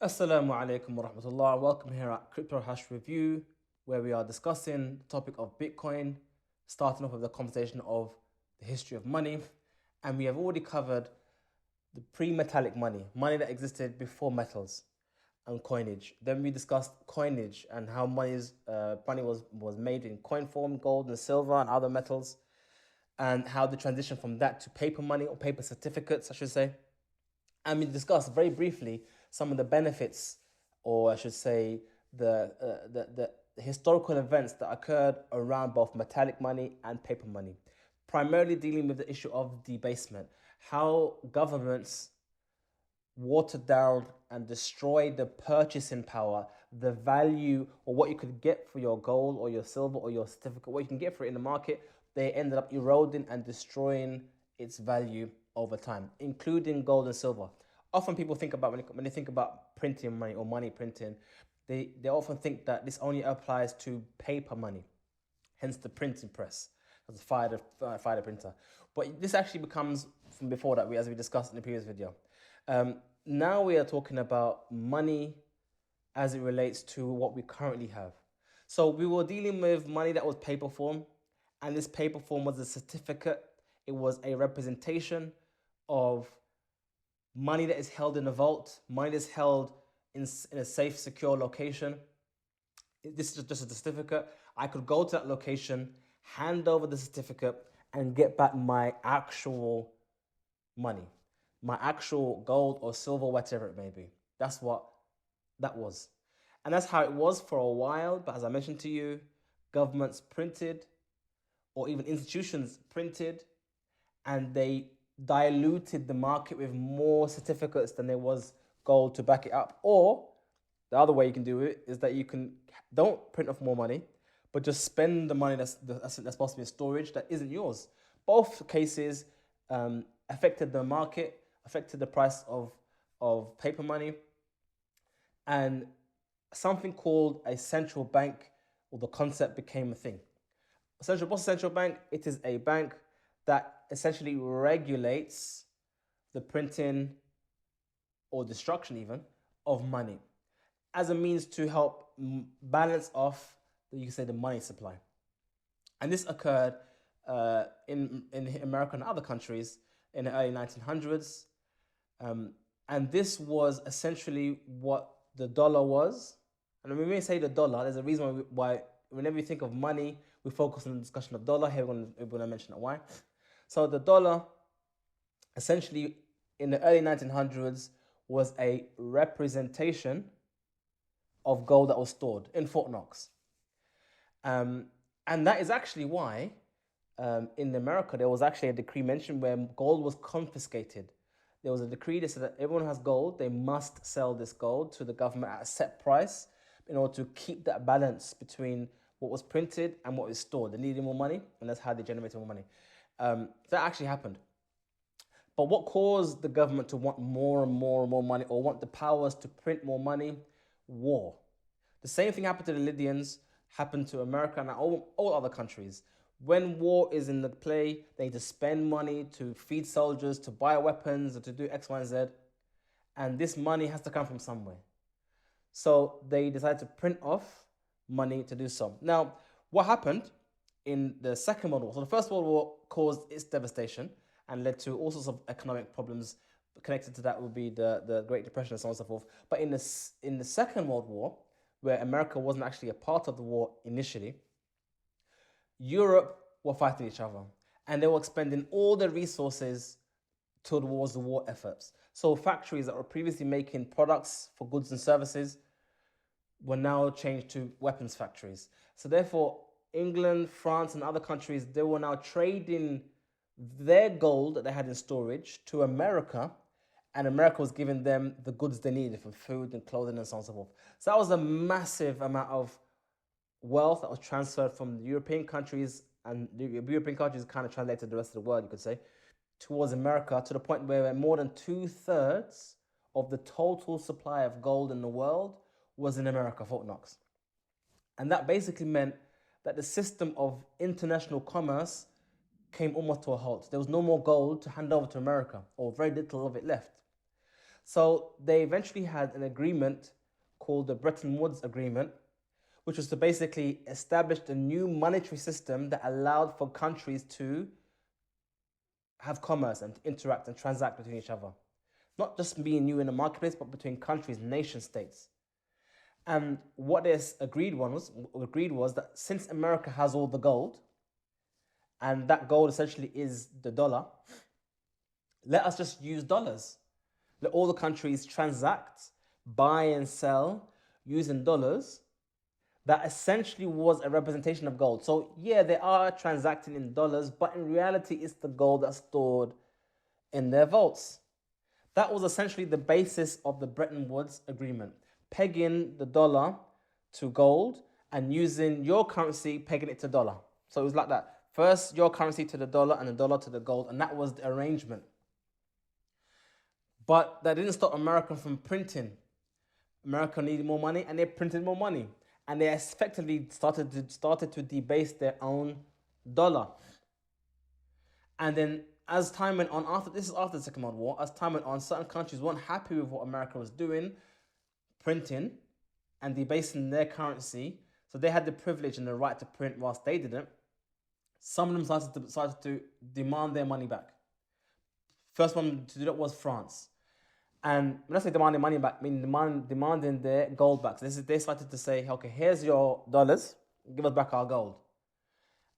Assalamu alaikum wa rahmatullah. Welcome here at Crypto Hash Review, where we are discussing the topic of Bitcoin, starting off with the conversation of the history of money. And we have already covered the pre-metallic money, money that existed before metals and coinage. Then we discussed coinage and how money was made in coin form, gold and silver and other metals, and how the transition from that to paper money or paper certificates, I should say. And we discussed very briefly some of the benefits, or I should say, the historical events that occurred around both metallic money and paper money, primarily dealing with the issue of debasement, how governments watered down and destroyed the purchasing power, the value, or what you could get for your gold or your silver or your certificate, what you can get for it in the market. They ended up eroding and destroying its value over time, including gold and silver. Often people think about when they think about printing money or money printing, they often think that this only applies to paper money, hence the printing press, as a fire printer. But this actually becomes from before that, as we discussed in the previous video. Now we are talking about money as it relates to what we currently have. So we were dealing with money that was paper form, and this paper form was a certificate. It was a representation of money that is held in a vault, money that is held in a safe, secure location. This is just a certificate. I could go to that location, hand over the certificate, and get back my actual money, my actual gold or silver, whatever it may be. That's what that was. And that's how it was for a while. But as I mentioned to you, governments printed, or even institutions printed, and they diluted the market with more certificates than there was gold to back it up. Or the other way you can do it is that you can don't print off more money, but just spend the money that's possibly in storage that isn't yours. Both cases affected the market, affected the price of paper money, and something called a central bank, or the concept, became a thing. What's a central bank? It is a bank that essentially regulates the printing or destruction even of money as a means to help balance off, you can say, the money supply. And this occurred in America and other countries in the early 1900s. And this was essentially what the dollar was. And when we say the dollar, there's a reason why whenever we think of money, we focus on the discussion of dollar. Here we're going to mention why. So the dollar, essentially, in the early 1900s, was a representation of gold that was stored in Fort Knox. And that is actually why in America there was actually a decree mentioned where gold was confiscated. There was a decree that said that everyone who has gold, they must sell this gold to the government at a set price in order to keep that balance between what was printed and what was stored. They needed more money, and that's how they generated more money. That actually happened. But what caused the government to want more and more and more money, or want the powers to print more money? War. The same thing happened to the Lydians, happened to America and all other countries. When war is in the play, they need to spend money to feed soldiers, to buy weapons, or to do X, Y, and Z. And this money has to come from somewhere. So they decided to print off money to do so. Now, what happened in the Second World War? So the First World War caused its devastation and led to all sorts of economic problems. Connected to that would be the Great Depression and so on and so forth. But in the Second World War, where America wasn't actually a part of the war initially, Europe were fighting each other, and they were expending all their resources towards the war efforts. So factories that were previously making products for goods and services were now changed to weapons factories. So therefore, England, France, and other countries, they were now trading their gold that they had in storage to America, and America was giving them the goods they needed for food and clothing and so on and so forth. So that was a massive amount of wealth that was transferred from the European countries, and the European countries kind of translated the rest of the world, you could say, towards America, to the point where more than 2/3 of the total supply of gold in the world was in America, Fort Knox. And that basically meant that the system of international commerce came almost to a halt. There was no more gold to hand over to America, or very little of it left. So they eventually had an agreement called the Bretton Woods Agreement, which was to basically establish a new monetary system that allowed for countries to have commerce and interact and transact between each other. Not just being new in the marketplace, but between countries, nation states. And what this agreed was that since America has all the gold, and that gold essentially is the dollar, let us just use dollars. Let all the countries transact, buy and sell using dollars. That essentially was a representation of gold. So yeah, they are transacting in dollars, but in reality, it's the gold that's stored in their vaults. That was essentially the basis of the Bretton Woods Agreement, pegging the dollar to gold and using your currency, pegging it to dollar. So it was like that. First, your currency to the dollar and the dollar to the gold, and that was the arrangement. But that didn't stop America from printing. America needed more money, and they printed more money. And they effectively started to debase their own dollar. And then as time went on, this is after the Second World War, as time went on, certain countries weren't happy with what America was doing, printing and debasing their currency. So they had the privilege and the right to print whilst they didn't. Some of them started to demand their money back. First one to do that was France. And when I say demanding money back, I mean demanding their gold back. So they started to say, okay, here's your dollars, give us back our gold.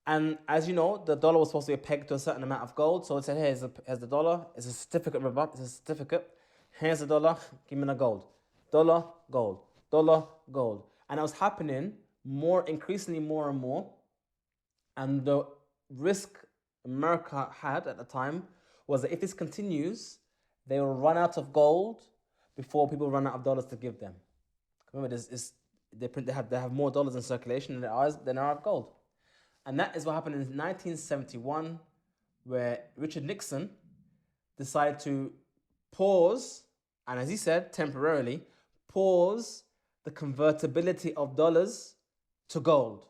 And as you know, the dollar was supposed to be pegged to a certain amount of gold. So it said, here's the dollar, it's a certificate, it's a certificate. Here's the dollar, give me the gold. Dollar, gold, dollar, gold. And it was happening increasingly more and more. And the risk America had at the time was that if this continues, they will run out of gold before people run out of dollars to give them. Remember, they have more dollars in circulation than there are of gold. And that is what happened in 1971, where Richard Nixon decided to pause, and as he said, temporarily, pause the convertibility of dollars to gold.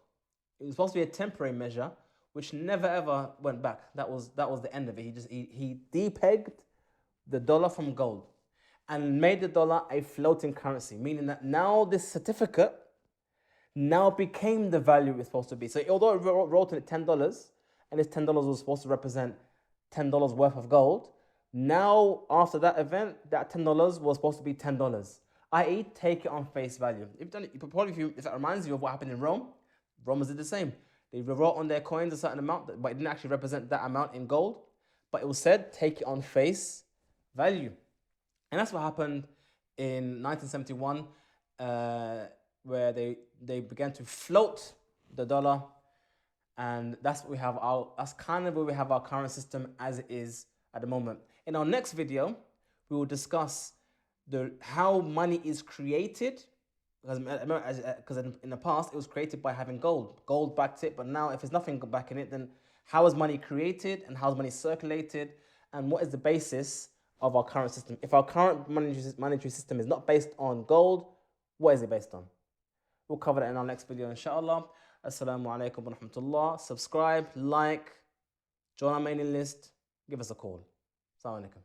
It was supposed to be a temporary measure, which never ever went back. That was the end of it. He depegged the dollar from gold and made the dollar a floating currency, meaning that now this certificate now became the value it's supposed to be. So although it wrote in it $10, and this $10 was supposed to represent $10 worth of gold, now after that event, that $10 was supposed to be $10, i.e. take it on face value. If that reminds you of what happened in Rome, Romans did the same. They wrote on their coins a certain amount, but it didn't actually represent that amount in gold, but it was said, take it on face value. And that's what happened in 1971, where they began to float the dollar, and that's kind of where we have our current system as it is at the moment. In our next video, we will discuss how money is created, because in the past it was created by having gold backed it, but now if there's nothing backing it, then how is money created and how is money circulated, and what is the basis of our current system? If our current monetary system is not based on gold, what is it based on? We'll cover that in our next video, inshallah. Assalamu alaikum wa rahmatullah. Subscribe, like, join our mailing list, give us a call. Assalamu alaikum.